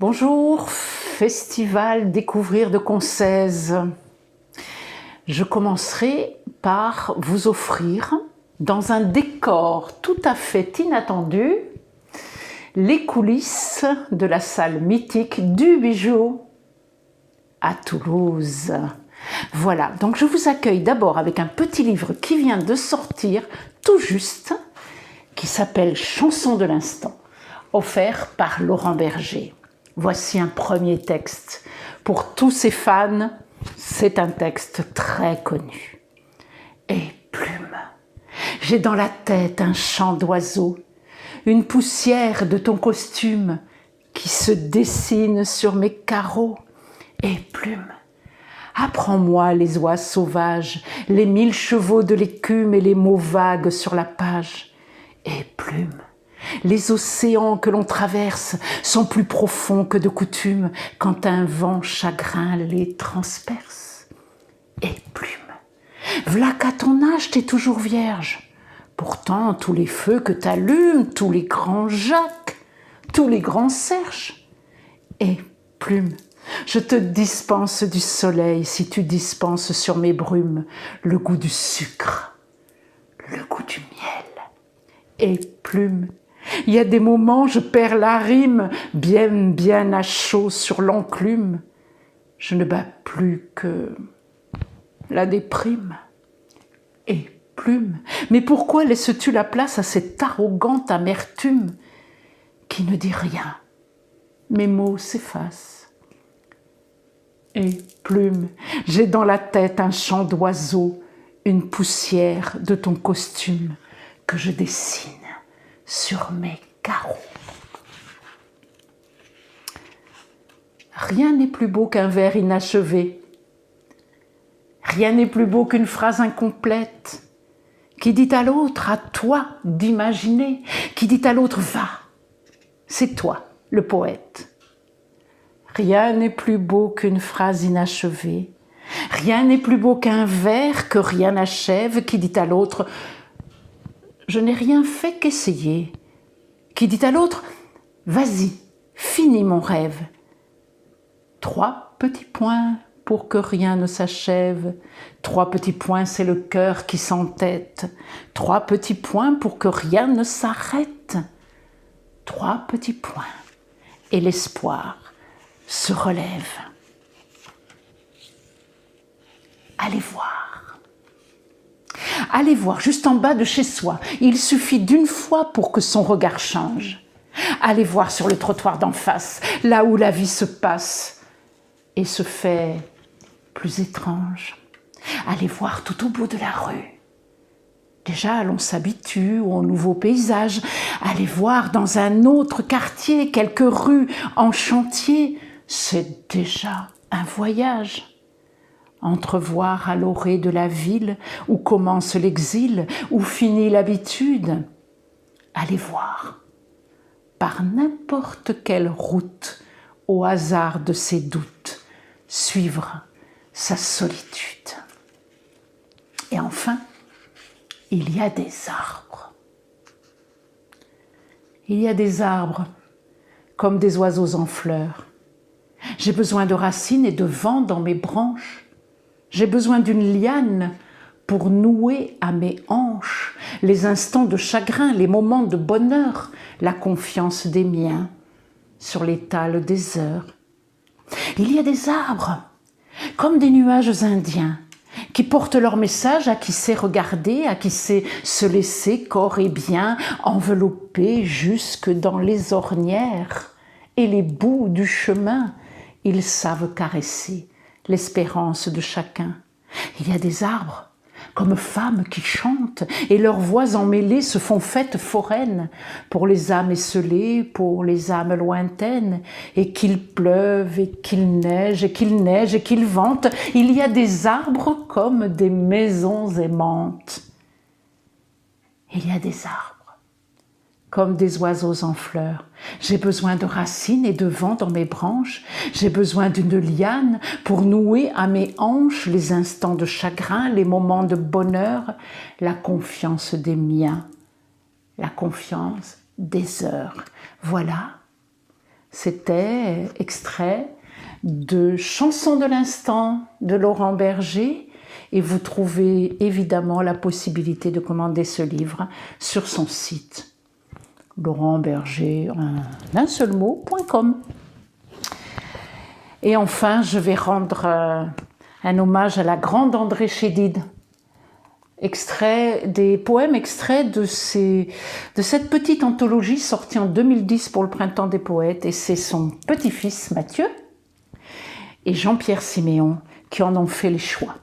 Bonjour, Festival Découvrir de Concèze. Je commencerai par vous offrir, dans un décor tout à fait inattendu, les coulisses de la salle mythique du Bijou à Toulouse. Voilà, donc je vous accueille d'abord avec un petit livre qui vient de sortir tout juste, qui s'appelle Chansons de l'instant, offert par Laurent Berger. Voici un premier texte. Pour tous ces fans, c'est un texte très connu. Et plume, j'ai dans la tête un chant d'oiseau, une poussière de ton costume qui se dessine sur mes carreaux. Et plume, apprends-moi les oies sauvages, les 1000 chevaux de l'écume et les mots vagues sur la page. Et plume, les océans que l'on traverse sont plus profonds que de coutume quand un vent chagrin les transperce. Et plume, v'là qu'à ton âge t'es toujours vierge. Pourtant tous les feux que t'allumes, tous les grands Jacques, tous les grands Serge. Et plume, je te dispense du soleil si tu dispenses sur mes brumes le goût du sucre, le goût du miel. Et plume, il y a des moments je perds la rime, bien à chaud sur l'enclume. Je ne bats plus que la déprime. Et plume, mais pourquoi laisses-tu la place à cette arrogante amertume qui ne dit rien? Mes mots s'effacent. Et plume, j'ai dans la tête un chant d'oiseau, une poussière de ton costume que je dessine sur mes carreaux. Rien n'est plus beau qu'un vers inachevé. Rien n'est plus beau qu'une phrase incomplète qui dit à l'autre, à toi d'imaginer, qui dit à l'autre, va, c'est toi le poète. Rien n'est plus beau qu'une phrase inachevée. Rien n'est plus beau qu'un vers que rien n'achève, qui dit à l'autre, je n'ai rien fait qu'essayer, qui dit à l'autre, vas-y, finis mon rêve. 3 petits points pour que rien ne s'achève. 3 petits points, c'est le cœur qui s'entête. 3 petits points pour que rien ne s'arrête. 3 petits points, et l'espoir se relève. Allez voir. Allez voir, juste en bas de chez soi. Il suffit d'une fois pour que son regard change. Allez voir sur le trottoir d'en face, là où la vie se passe et se fait plus étrange. Allez voir tout au bout de la rue. Déjà, l'on s'habitue au nouveau paysage. Allez voir dans un autre quartier, quelques rues en chantier. C'est déjà un voyage. Entrevoir à l'orée de la ville où commence l'exil, où finit l'habitude. Allez voir, par n'importe quelle route, au hasard de ses doutes, suivre sa solitude. Et enfin, il y a des arbres. Il y a des arbres comme des oiseaux en fleurs. J'ai besoin de racines et de vent dans mes branches. J'ai besoin d'une liane pour nouer à mes hanches les instants de chagrin, les moments de bonheur, la confiance des miens sur l'étal des heures. Il y a des arbres, comme des nuages indiens, qui portent leur message à qui sait regarder, à qui sait se laisser corps et bien envelopper jusque dans les ornières et les bouts du chemin. Ils savent caresser l'espérance de chacun. Il y a des arbres, comme femmes qui chantent, et leurs voix emmêlées se font fête foraine, pour les âmes esselées, pour les âmes lointaines, et qu'il pleuve, et qu'il neige, et qu'il neige, et qu'il vente, il y a des arbres comme des maisons aimantes. Il y a des arbres, comme des oiseaux en fleurs. J'ai besoin de racines et de vent dans mes branches. J'ai besoin d'une liane pour nouer à mes hanches les instants de chagrin, les moments de bonheur, la confiance des miens, la confiance des heures. Voilà C'était extrait de Chansons de l'instant de Laurent Berger, et vous trouvez évidemment la possibilité de commander ce livre sur son site laurentberger en un seul mot.com. Et enfin, je vais rendre un hommage à la grande André Chédid, des poèmes extraits de cette petite anthologie sortie en 2010 pour le Printemps des Poètes, et c'est son petit-fils Mathieu et Jean-Pierre Siméon qui en ont fait les choix.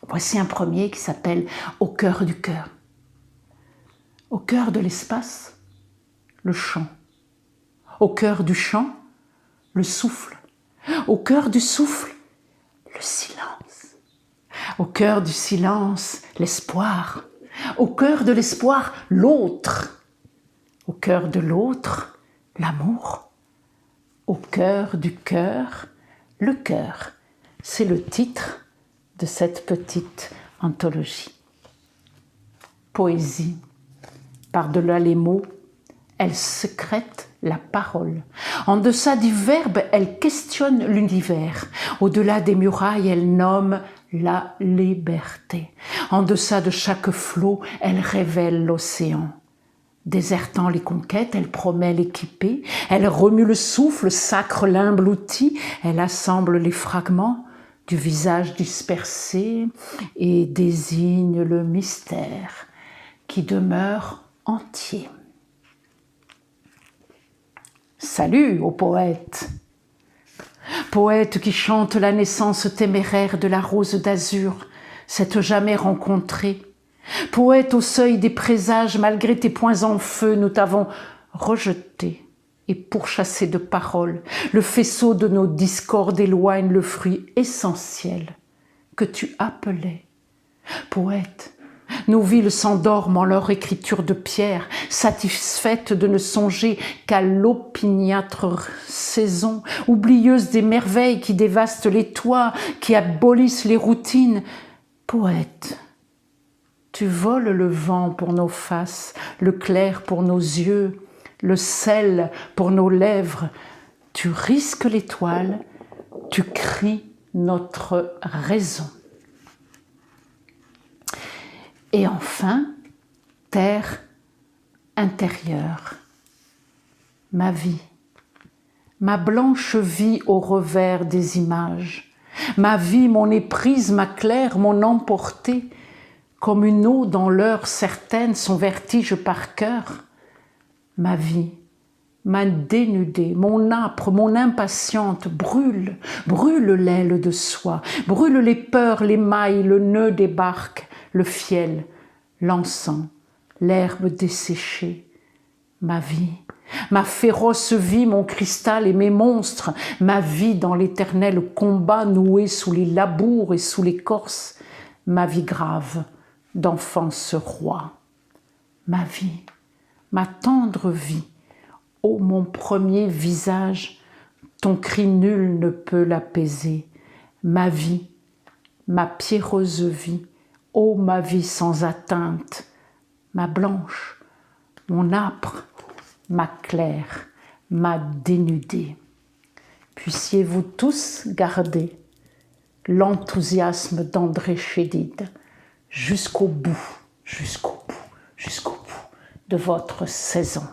Voici un premier qui s'appelle « Au cœur du cœur ». Au cœur de l'espace, le chant. Au cœur du chant, le souffle. Au cœur du souffle, le silence. Au cœur du silence, l'espoir. Au cœur de l'espoir, l'autre. Au cœur de l'autre, l'amour. Au cœur du cœur, le cœur. C'est le titre de cette petite anthologie. Poésie. Par-delà les mots, elle sécrète la parole. En deçà du verbe, elle questionne l'univers. Au-delà des murailles, elle nomme la liberté. En deçà de chaque flot, elle révèle l'océan. Désertant les conquêtes, elle promet l'équiper. Elle remue le souffle, sacre l'humble outil. Elle assemble les fragments du visage dispersé et désigne le mystère qui demeure entier. Salut aux poètes! Poète qui chante la naissance téméraire de la rose d'azur, cette jamais rencontrée. Poète au seuil des présages, malgré tes poings en feu, nous t'avons rejeté et pourchassé de paroles. Le faisceau de nos discordes éloigne le fruit essentiel que tu appelais. Poète, nos villes s'endorment en leur écriture de pierre, satisfaites de ne songer qu'à l'opiniâtre saison, oublieuses des merveilles qui dévastent les toits, qui abolissent les routines. Poète, tu voles le vent pour nos faces, le clair pour nos yeux, le sel pour nos lèvres. Tu risques l'étoile, tu cries notre raison. Et enfin, terre intérieure. Ma vie, ma blanche vie au revers des images. Ma vie, mon éprise, ma claire, mon emportée, comme une eau dans l'heure certaine, son vertige par cœur. Ma vie, ma dénudée, mon âpre, mon impatiente, brûle, brûle l'aile de soie, brûle les peurs, les mailles, le nœud des barques, le fiel, l'encens, l'herbe desséchée. Ma vie, ma féroce vie, mon cristal et mes monstres, ma vie dans l'éternel combat noué sous les labours et sous l'écorce, ma vie grave d'enfance roi. Ma vie, ma tendre vie, ô mon premier visage, ton cri nul ne peut l'apaiser. Ma vie, ma pierreuse vie, ô ma vie sans atteinte, ma blanche, mon âpre, ma claire, ma dénudée. Puissiez-vous tous garder l'enthousiasme d'André Chédid jusqu'au bout, jusqu'au bout, jusqu'au bout de votre saison.